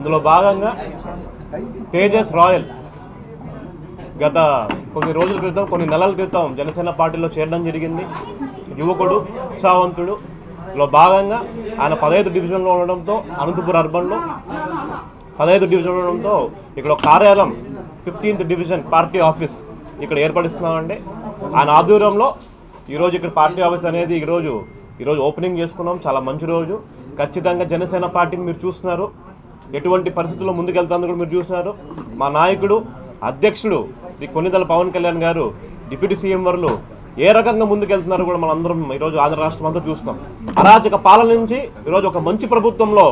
అందులో భాగంగా తేజస్ రాయల్ గత కొన్ని రోజుల క్రితం కొన్ని నెలల క్రితం జనసేన పార్టీలో చేరడం జరిగింది. యువకుడు, ఉత్సాహవంతుడు. ఇందులో భాగంగా ఆయన 15 డివిజన్లో ఉండడంతో అనంతపురం అర్బన్లో 15 డివిజన్ ఉండడంతో ఇక్కడ కార్యాలయం 15th డివిజన్ పార్టీ ఆఫీస్ ఇక్కడ ఏర్పడిస్తున్నామండి. ఆయన ఆధ్వర్యంలో ఈరోజు ఇక్కడ పార్టీ ఆఫీస్ అనేది ఈరోజు ఓపెనింగ్ చేసుకున్నాం. చాలా మంచి రోజు. ఖచ్చితంగా జనసేన పార్టీని మీరు చూస్తున్నారు, ఎటువంటి పరిస్థితుల్లో ముందుకెళ్తాను కూడా మీరు చూస్తున్నారు. మా నాయకుడు, అధ్యక్షుడు శ్రీ కొన్నిదెల పవన్ కళ్యాణ్ గారు, డిప్యూటీ సీఎం వర్లు ఏ రకంగా ముందుకెళ్తున్నారో కూడా మనందరం ఈరోజు ఆంధ్ర రాష్ట్రం అంతా చూస్తున్నాం. అరాచక పాలన నుంచి ఈరోజు ఒక మంచి ప్రభుత్వంలో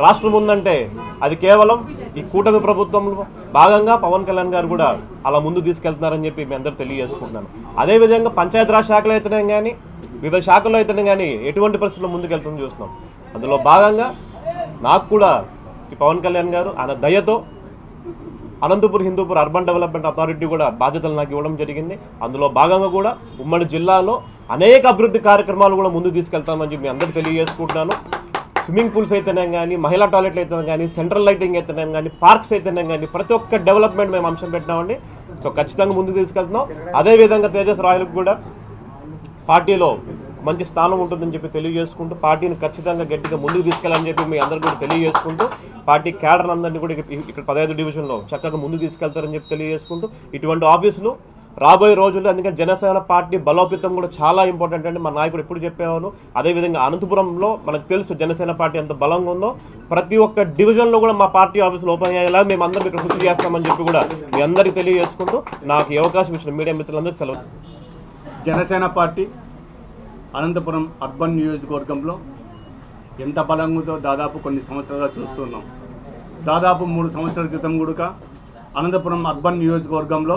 రాష్ట్రం ఉందంటే అది కేవలం ఈ కూటమి ప్రభుత్వంలో భాగంగా పవన్ కళ్యాణ్ గారు కూడా అలా ముందు తీసుకెళ్తున్నారని చెప్పి మీ అందరూ తెలియజేసుకుంటున్నాను. అదేవిధంగా పంచాయతీరాజ్ శాఖలో అయితేనే కానీ వివిధ శాఖల్లో అయితేనే కానీ ఎటువంటి పరిస్థితుల్లో ముందుకెళ్తుందని చూస్తున్నాం. అందులో భాగంగా నాకు కూడా శ్రీ పవన్ కళ్యాణ్ గారు ఆయన దయతో Anantapur Hindupur urban development authority కూడా బాధ్యతలు నాకు ఇవ్వడం జరిగింది. అందులో భాగంగా కూడా ఉమ్మడి జిల్లాలో అనేక అభివృద్ధి కార్యక్రమాలు కూడా ముందు తీసుకెళ్తామని చెప్పి మీ అందరూ తెలియజేసుకుంటున్నాను. స్విమ్మింగ్ పూల్స్ అయితేనే కానీ, మహిళా టాయిలెట్లు అయితేనే కానీ, సెంట్రల్ లైటింగ్ అయితేనే కానీ, పార్క్స్ అయితేనే కానీ ప్రతి ఒక్క డెవలప్మెంట్ మేము అంశం పెట్టినామండి. సో ఖచ్చితంగా ముందుకు తీసుకెళ్తున్నాం. అదేవిధంగా తేజస్ రాయలకు కూడా పార్టీలో మంచి స్థానం ఉంటుందని చెప్పి తెలియజేసుకుంటూ పార్టీని ఖచ్చితంగా గట్టిగా ముందుకు తీసుకెళ్ళాలని చెప్పి మీ అందరూ కూడా తెలియజేసుకుంటూ పార్టీ క్యాడర్ అందరినీ కూడా ఇక్కడ 15 డివిజన్లో చక్కగా ముందుకు తీసుకెళ్తారని చెప్పి తెలియజేసుకుంటూ ఇటువంటి ఆఫీసులు రాబోయే రోజుల్లో, అందుకని జనసేన పార్టీ బలోపేతం కూడా చాలా ఇంపార్టెంట్ అండి. మా నాయకుడు ఎప్పుడు చెప్పేవారు. అదేవిధంగా అనంతపురంలో మనకు తెలుసు జనసేన పార్టీ ఎంత బలంగా ఉందో. ప్రతి ఒక్క డివిజన్లో కూడా మా పార్టీ ఆఫీసులు ఓపెన్ అయ్యేలా మేము అందరం ఇక్కడ కృషి చేస్తామని చెప్పి కూడా మీ అందరికీ తెలియజేసుకుంటూ నాకు ఈ అవకాశం ఇచ్చిన మీడియా మిత్రులందరికీ సెలవు. జనసేన పార్టీ అనంతపురం అర్బన్ నియోజకవర్గంలో ఎంత బలంగా ఉందో దాదాపు కొన్ని సంవత్సరాలుగా చూస్తున్నాం. దాదాపు 3 సంవత్సరాల క్రితం కూడా అనంతపురం అర్బన్ నియోజకవర్గంలో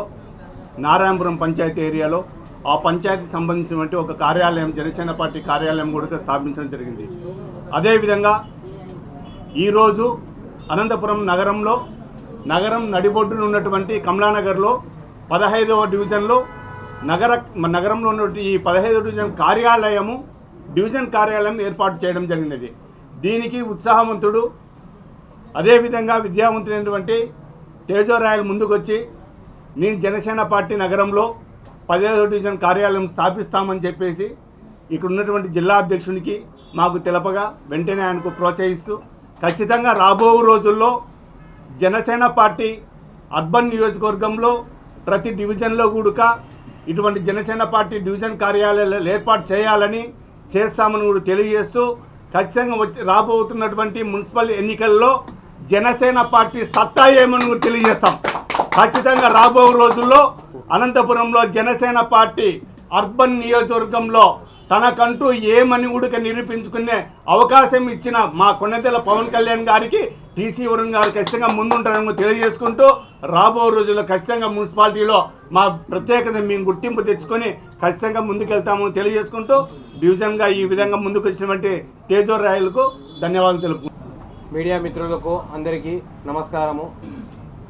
నారాయణపురం పంచాయతీ ఏరియాలో ఆ పంచాయతీకి సంబంధించినటువంటి ఒక కార్యాలయం, జనసేన పార్టీ కార్యాలయం కూడా స్థాపించడం జరిగింది. అదేవిధంగా ఈరోజు అనంతపురం నగరం నడిబొడ్డున ఉన్నటువంటి కమలానగర్లో 15వ డివిజన్లో నగరంలో ఉన్నటువంటి ఈ 15వ డివిజన్ డివిజన్ కార్యాలయం ఏర్పాటు చేయడం జరిగినది. దీనికి ఉత్సాహవంతుడు, అదేవిధంగా విద్యావంతుడైనటువంటి తేజరాయలు ముందుకొచ్చి నేను జనసేన పార్టీ నగరంలో 15వ డివిజన్ కార్యాలయం స్థాపిస్తామని చెప్పేసి ఇక్కడ ఉన్నటువంటి జిల్లా అధ్యక్షునికి మాకు తెలపగా వెంటనే ఆయనకు ప్రోత్సహిస్తూ ఖచ్చితంగా రాబో రోజుల్లో జనసేన పార్టీ అర్బన్ నియోజకవర్గంలో ప్రతి డివిజన్లో కూడా ఇటువంటి జనసేన పార్టీ డివిజన్ కార్యాలయాలు ఏర్పాటు చేయాలని చేస్తామని కూడా తెలియజేస్తూ ఖచ్చితంగా రాబోతున్నటువంటి మున్సిపల్ ఎన్నికల్లో జనసేన పార్టీ సత్తా ఏమని కూడా తెలియజేస్తాం. ఖచ్చితంగా రాబో రోజుల్లో అనంతపురంలో జనసేన పార్టీ అర్బన్ నియోజకవర్గంలో తనకంటూ ఏమని కూడా నిరూపించుకునే అవకాశం ఇచ్చిన మా కొన్నిదెల పవన్ కళ్యాణ్ గారికి, టీసీ వరుణ్ గారు ఖచ్చితంగా ముందుంటారని తెలియజేసుకుంటూ రాబో రోజుల్లో ఖచ్చితంగా మున్సిపాలిటీలో మా ప్రత్యేకత మేము గుర్తింపు తెచ్చుకొని ఖచ్చితంగా ముందుకెళ్తామని తెలియజేసుకుంటూ డివిజన్గా ఈ విధంగా ముందుకు వచ్చినటువంటి తేజరాయలకు ధన్యవాదాలు తెలుపుకుంటున్నాను. మీడియా మిత్రులకు అందరికీ నమస్కారము.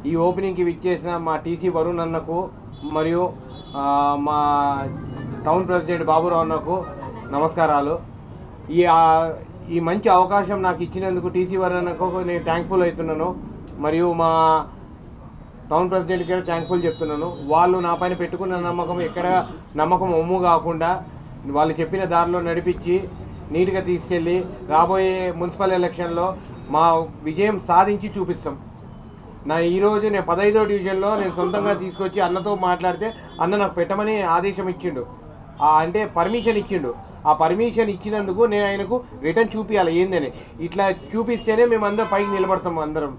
ఈ ఓపెనింగ్కి విచ్చేసిన మా టీసీ వరుణ్ అన్నకు మరియు మా టౌన్ ప్రెసిడెంట్ బాబురావు అన్నకు నమస్కారాలు. ఈ మంచి అవకాశం నాకు ఇచ్చినందుకు టీసీ వరుణ్ అన్నకు నేను థ్యాంక్ఫుల్ అవుతున్నాను. మరియు మా టౌన్ ప్రెసిడెంట్కి థ్యాంక్ఫుల్ చెప్తున్నాను. వాళ్ళు నా పైన పెట్టుకున్న నమ్మకం ఒమ్ము కాకుండా వాళ్ళు చెప్పిన దారిలో నడిపించి నీట్గా తీసుకెళ్ళి రాబోయే మున్సిపల్ ఎలక్షన్లో మా విజయం సాధించి చూపిస్తాం. ఈరోజు నేను 15వ డివిజన్లో నేను సొంతంగా తీసుకొచ్చి అన్నతో మాట్లాడితే అన్న నాకు పెట్టమని ఆదేశం ఇచ్చిండు, అంటే పర్మిషన్ ఇచ్చిండు. ఆ పర్మిషన్ ఇచ్చినందుకు నేను ఆయనకు రిటర్న్ చూపించాలి ఏందని. ఇట్లా చూపిస్తేనే మేము అందరం పైకి నిలబడతాం అందరం.